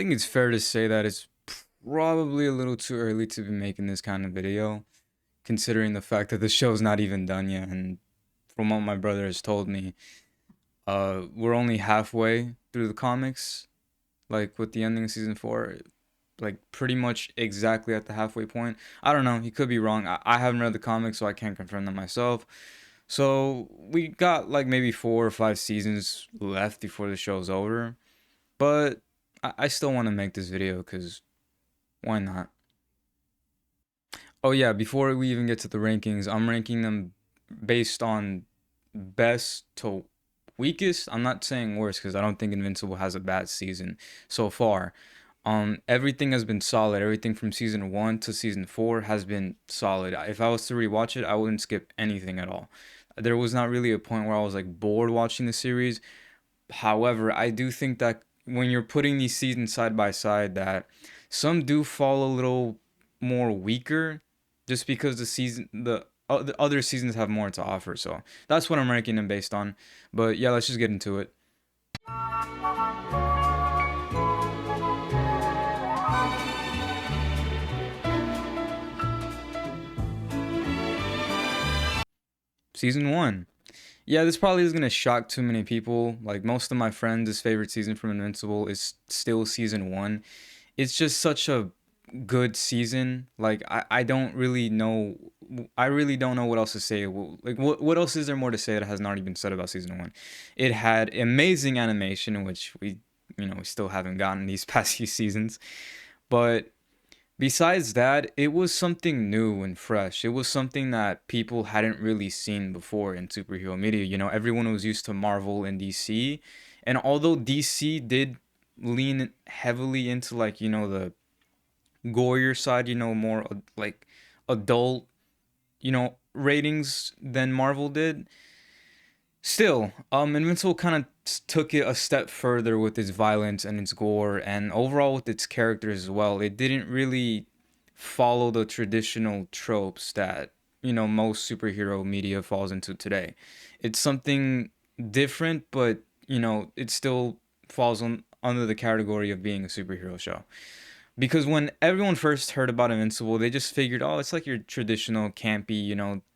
think it's fair to say that it's probably a little too early to be making this kind of video, considering the fact that the show's not even done yet. And from what my brother has told me, we're only halfway through the comics, like with the ending of season 4, like pretty much exactly at the halfway point. I don't know, he could be wrong. I haven't read the comics, so I can't confirm that myself. So we got like maybe 4 or 5 seasons left before the show's over. But I still want to make this video because why not? Oh yeah, before we even get to the rankings, I'm ranking them based on best to weakest. I'm not saying worst because I don't think Invincible has a bad season so far. Everything has been solid. Everything from season 1 to season 4 has been solid. If I was to rewatch it, I wouldn't skip anything at all. There was not really a point where I was like bored watching the series. However, I do think that when you're putting these seasons side by side, that some do fall a little more weaker, just because the other seasons have more to offer. So that's what I'm ranking them based on. But yeah, let's just get into it. Season 1. Yeah, this probably is gonna shock too many people. Like most of my friends' favorite season from Invincible is still season 1. It's just such a good season. Like I don't really know. I really don't know what else to say. Like what else is there more to say that hasn't already been said about season 1? It had amazing animation, which we still haven't gotten these past few seasons. But besides that, it was something new and fresh. It was something that people hadn't really seen before in superhero media. Everyone was used to Marvel and DC. And although DC did lean heavily into like, the gorier side, more like adult, ratings than Marvel did, still, Invincible kind of took it a step further with its violence and its gore, and overall with its characters as well. It didn't really follow the traditional tropes that most superhero media falls into today. It's something different, but it still falls under the category of being a superhero show. Because when everyone first heard about Invincible, they just figured, oh, it's like your traditional campy,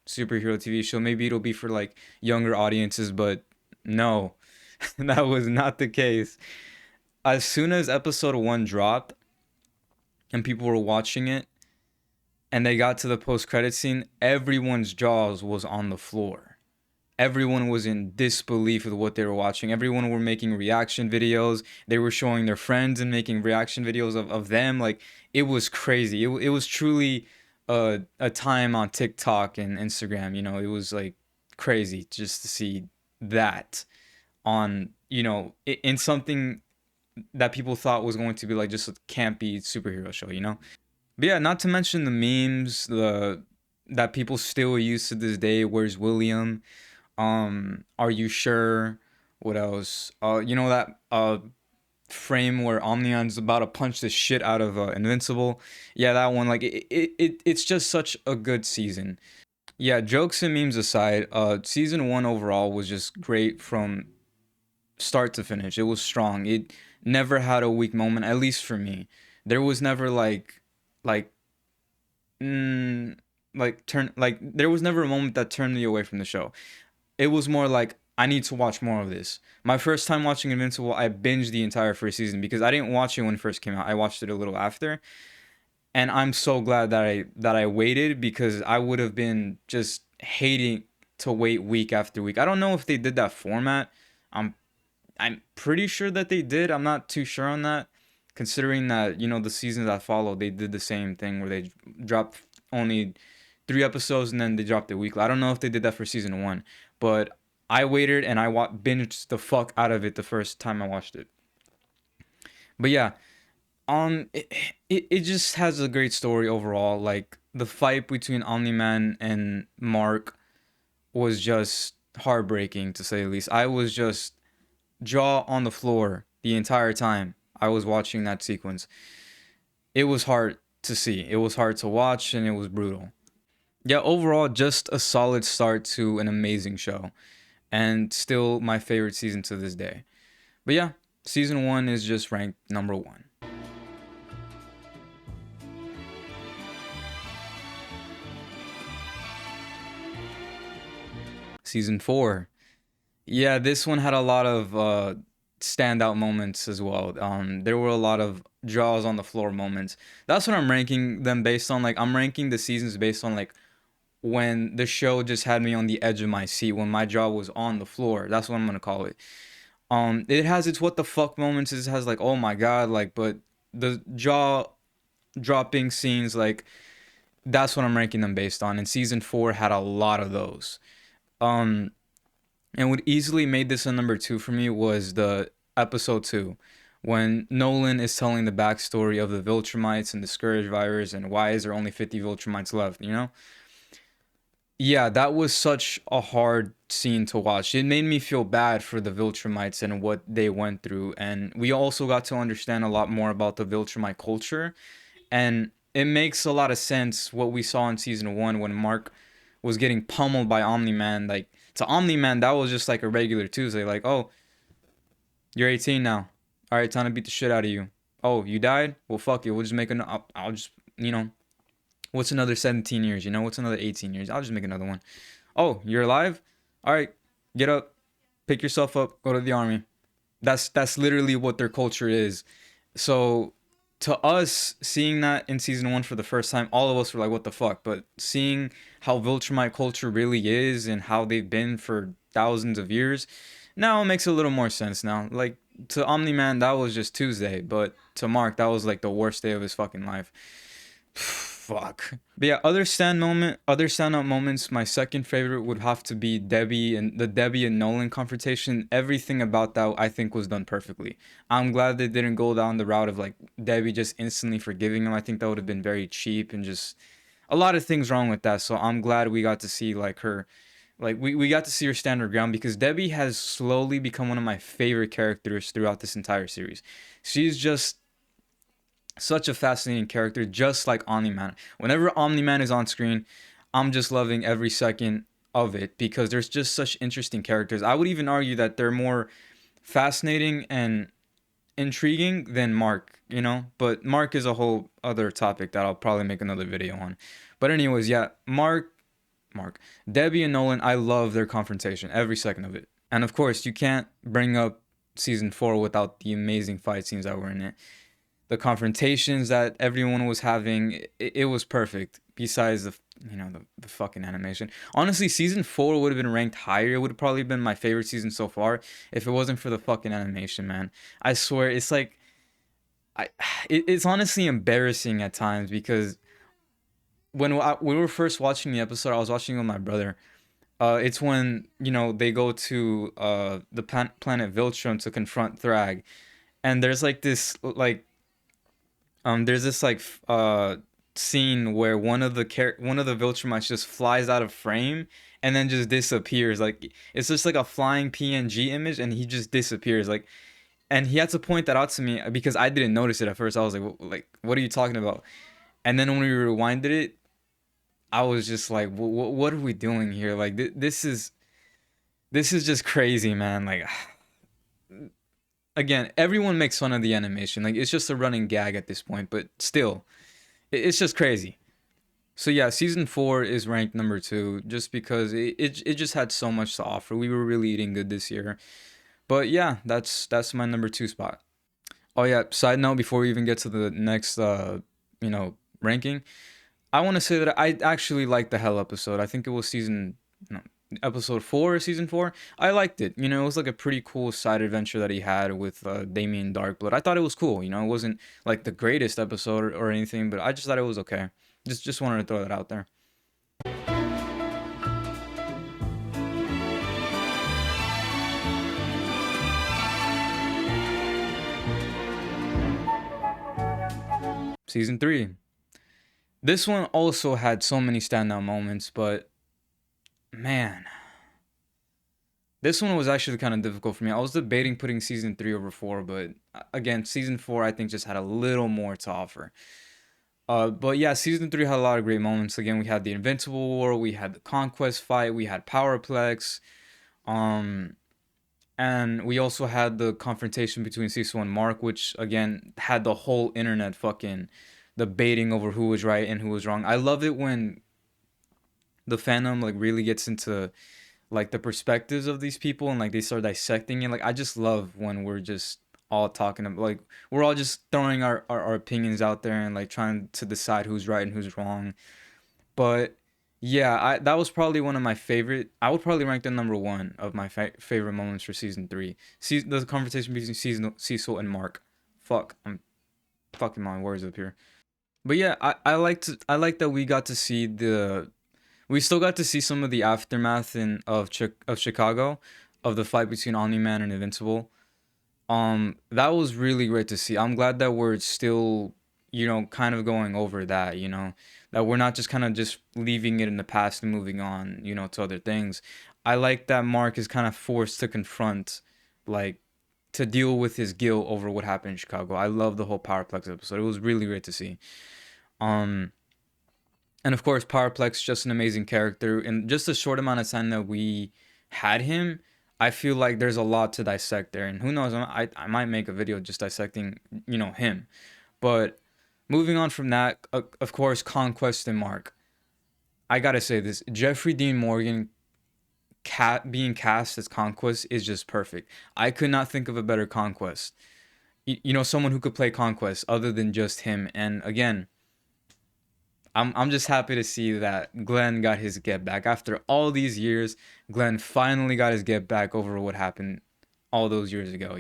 superhero TV show. Maybe it'll be for like younger audiences, but no, that was not the case. As soon as episode 1 dropped and people were watching it and they got to the post-credit scene, everyone's jaws was on the floor. Everyone was in disbelief with what they were watching. Everyone were making reaction videos. They were showing their friends and making reaction videos of them. Like, it was crazy. It was truly a time on TikTok and Instagram. It was like crazy just to see that on, in something that people thought was going to be like just a campy superhero show. But yeah, not to mention the memes, that people still use to this day. Where's William? Are you sure? What else? That frame where Omnion's about to punch the shit out of Invincible. Yeah, that one. Like it's just such a good season. Yeah, jokes and memes aside, season 1 overall was just great from start to finish. It was strong. It never had a weak moment, at least for me. There was never like mm, there was never a moment that turned me away from the show. It was more like I need to watch more of this. My first time watching Invincible, I binged the entire first season because I didn't watch it when it first came out. I watched it a little after, and I'm so glad that I waited, because I would have been just hating to wait week after week. I don't know if they did that format. I'm I'm pretty sure that they did. I'm not too sure on that, considering that the seasons that followed, they did the same thing where they dropped only 3 episodes and then they dropped it weekly. I don't know if they did that for season 1, but I waited and I binged the fuck out of it the first time I watched it. But yeah, it just has a great story overall. Like the fight between Omni-Man and Mark was just heartbreaking, to say the least. I was just jaw on the floor the entire time I was watching that sequence. It was hard to see. It was hard to watch, and it was brutal. Yeah, overall, just a solid start to an amazing show, and still my favorite season to this day. But yeah, season 1 is just ranked number 1. Season 4. Yeah, this one had a lot of standout moments as well. There were a lot of jaws on the floor moments. That's what I'm ranking them based on. Like, I'm ranking the seasons based on like when the show just had me on the edge of my seat, when my jaw was on the floor. That's what I'm gonna call it. It has its what the fuck moments. It has like, oh my god, like, but the jaw dropping scenes, like, that's what I'm ranking them based on. And season 4 had a lot of those. Um, and what easily made this a number 2 for me was the episode 2, when Nolan is telling the backstory of the Viltrumites and the Scourge virus and why is there only 50 Viltrumites left, you know? Yeah, that was such a hard scene to watch. It made me feel bad for the Viltrumites and what they went through. And we also got to understand a lot more about the Viltrumite culture. And it makes a lot of sense what we saw in season 1 when Mark was getting pummeled by Omni Man. Like, to Omni Man, that was just like a regular Tuesday. Like, oh, you're 18 now. All right, time to beat the shit out of you. Oh, you died? Well, fuck you. We'll just make an. I'll just, you know, what's another 17 years? You know, what's another 18 years? I'll just make another one. Oh, you're alive? All right, get up, pick yourself up, go to the army. That's literally what their culture is. So to us, seeing that in season 1 for the first time, all of us were like, what the fuck? But seeing how Viltrumite culture really is and how they've been for thousands of years, now it makes a little more sense now. Like, to Omni Man, that was just Tuesday, but to Mark, that was like the worst day of his fucking life. Fuck. But yeah, other standout moments. My second favorite would have to be Debbie and Nolan confrontation. Everything about that I think was done perfectly. I'm glad they didn't go down the route of like Debbie just instantly forgiving him. I think that would have been very cheap and just a lot of things wrong with that. So I'm glad we got to see like her, like we got to see her stand her ground, because Debbie has slowly become one of my favorite characters throughout this entire series. She's just such a fascinating character, just like Omni Man. Whenever Omni Man is on screen, I'm just loving every second of it because there's just such interesting characters. I would even argue that they're more fascinating and intriguing than Mark, you know? But Mark is a whole other topic that I'll probably make another video on. But anyways, yeah, Mark, Debbie and Nolan, I love their confrontation, every second of it. And of course, you can't bring up season 4 without the amazing fight scenes that were in it. The confrontations that everyone was having, it was perfect. Besides the fucking animation. Honestly, season 4 would have been ranked higher. It would have probably been my favorite season so far if it wasn't for the fucking animation, man. I swear, it's like it's honestly embarrassing at times because we were first watching the episode, I was watching with my brother. It's when they go to the planet Viltrum to confront Thrag, and there's this like scene where one of the Viltrumites just flies out of frame and then just disappears. Like, it's just like a flying PNG image and he just disappears. Like, and he had to point that out to me because I didn't notice it at first. I was like, what are you talking about? And then when we rewinded it, I was just like, what are we doing here? Like, this is just crazy, man. Like, again, everyone makes fun of the animation. Like, it's just a running gag at this point, but still, it's just crazy. So yeah, season 4 is ranked number 2 just because it just had so much to offer. We were really eating good this year. But yeah, that's my number 2 spot. Oh yeah, side note before we even get to the next ranking, I want to say that I actually liked the Hell episode. I think it was no, episode 4 or season 4. I liked it. It was like a pretty cool side adventure that he had with Damien Darkblood. I thought it was cool. It wasn't like the greatest episode or anything, but I just thought it was okay. Just wanted to throw that out there. Season 3. This one also had so many standout moments, but man, this one was actually kind of difficult for me. I was debating putting season 3 over 4, but again, season 4 I think just had a little more to offer. But yeah, season 3 had a lot of great moments. Again, we had the Invincible War, we had the Conquest fight, we had Powerplex, um, and we also had the confrontation between Cecil and Mark, which again had the whole internet fucking debating over who was right and who was wrong. I love it when the fandom like really gets into like the perspectives of these people and like they start dissecting it. Like I just love when we're just all talking about, like we're all just throwing our opinions out there and like trying to decide who's right and who's wrong. But yeah, that was probably one of my favorite. I would probably rank the number one of my favorite moments for season three. The conversation between Cecil and Mark. Fuck, I'm fucking my words up here. But yeah, I like that we got to see we still got to see some of the aftermath of Chicago, of the fight between Omni Man and Invincible. That was really great to see. I'm glad that we're still, kind of going over that, that we're not just kind of just leaving it in the past and moving on, to other things. I like that Mark is kind of forced to confront, like, to deal with his guilt over what happened in Chicago. I love the whole Powerplex episode. It was really great to see. Um, and of course, Powerplex just an amazing character. In just a short amount of time that we had him, I feel like there's a lot to dissect there. And who knows, I might make a video just dissecting, him. But moving on from that, of course, Conquest and Mark. I gotta say this: Jeffrey Dean Morgan being cast as Conquest is just perfect. I could not think of a better Conquest. Someone who could play Conquest other than just him. And again, I'm just happy to see that Glenn got his get back after all these years. Glenn finally got his get back over what happened all those years ago.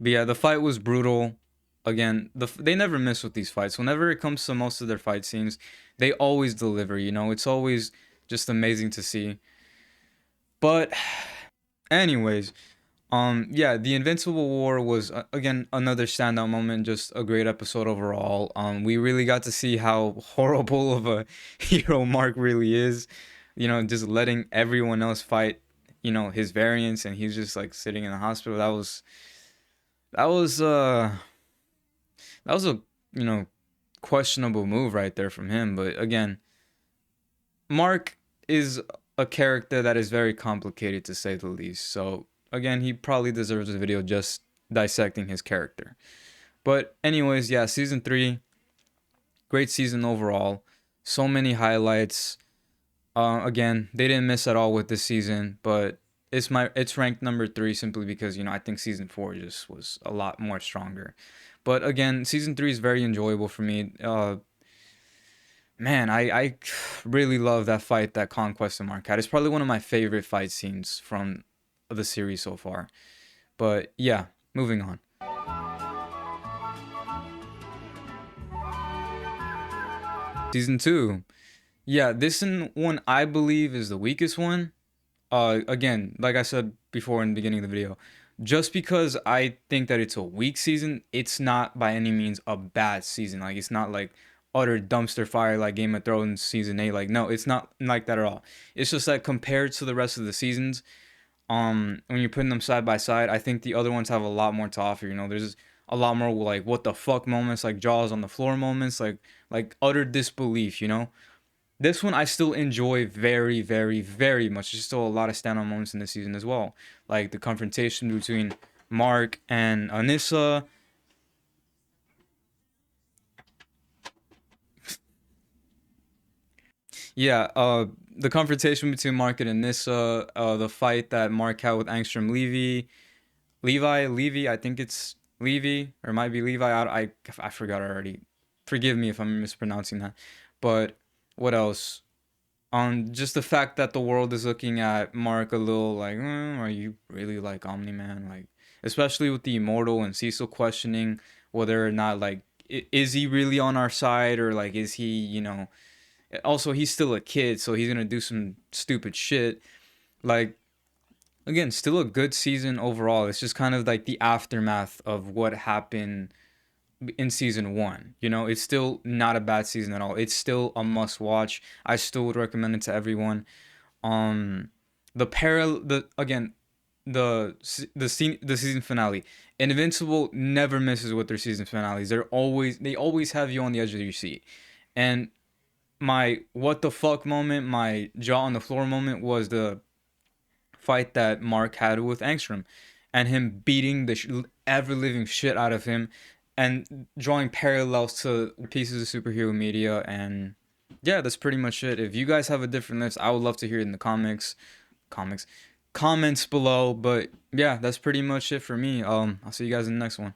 But yeah, the fight was brutal. Again, they never miss with these fights. Whenever it comes to most of their fight scenes, they always deliver. It's always just amazing to see. But anyways, yeah, the Invincible War was again another standout moment, just a great episode overall. We really got to see how horrible of a hero Mark really is. Just letting everyone else fight, his variants, and he's just like sitting in the hospital. That was uh that was a questionable move right there from him. But again, Mark is a character that is very complicated to say the least. So again, he probably deserves a video just dissecting his character. But anyways, yeah, season 3, great season overall. So many highlights. Again, they didn't miss at all with this season, but it's ranked number 3 simply because I think season 4 just was a lot more stronger. But again, season 3 is very enjoyable for me. Man, I really love that fight that Conquest and Mark had. It's probably one of my favorite fight scenes from the series so far. But yeah, moving on. Season 2. Yeah, this one I believe is the weakest one. Again, like I said before in the beginning of the video, just because I think that it's a weak season, it's not by any means a bad season. Like it's not like utter dumpster fire like Game of Thrones season 8. Like no, it's not like that at all. It's just that compared to the rest of the seasons, when you're putting them side by side, I think the other ones have a lot more to offer. There's a lot more like what the fuck moments, like jaws on the floor moments, like utter disbelief. This one I still enjoy very, very, very much. There's still a lot of standout moments in this season as well. Like the confrontation between Mark and Anissa. Yeah, the confrontation between Mark and Anissa, the fight that Mark had with Angstrom Levy, I think it's Levy, or it might be Levi. I forgot already. Forgive me if I'm mispronouncing that. But what else? Just the fact that the world is looking at Mark a little like, are you really like Omni Man? Like, especially with the Immortal and Cecil questioning whether or not like is he really on our side, or like is he. Also, he's still a kid, so he's gonna do some stupid shit. Like, again, still a good season overall. It's just kind of like the aftermath of what happened in season 1. It's still not a bad season at all. It's still a must watch. I still would recommend it to everyone. Um, the again, the season finale. Invincible never misses with their season finales. They always have you on the edge of your seat. And my what the fuck moment, my jaw on the floor moment was the fight that Mark had with Angstrom, and him beating the ever living shit out of him, and drawing parallels to pieces of superhero media and Yeah, that's pretty much it. If you guys have a different list, I would love to hear it in the comics comments below. But yeah, that's pretty much it for me. I'll see you guys in the next one.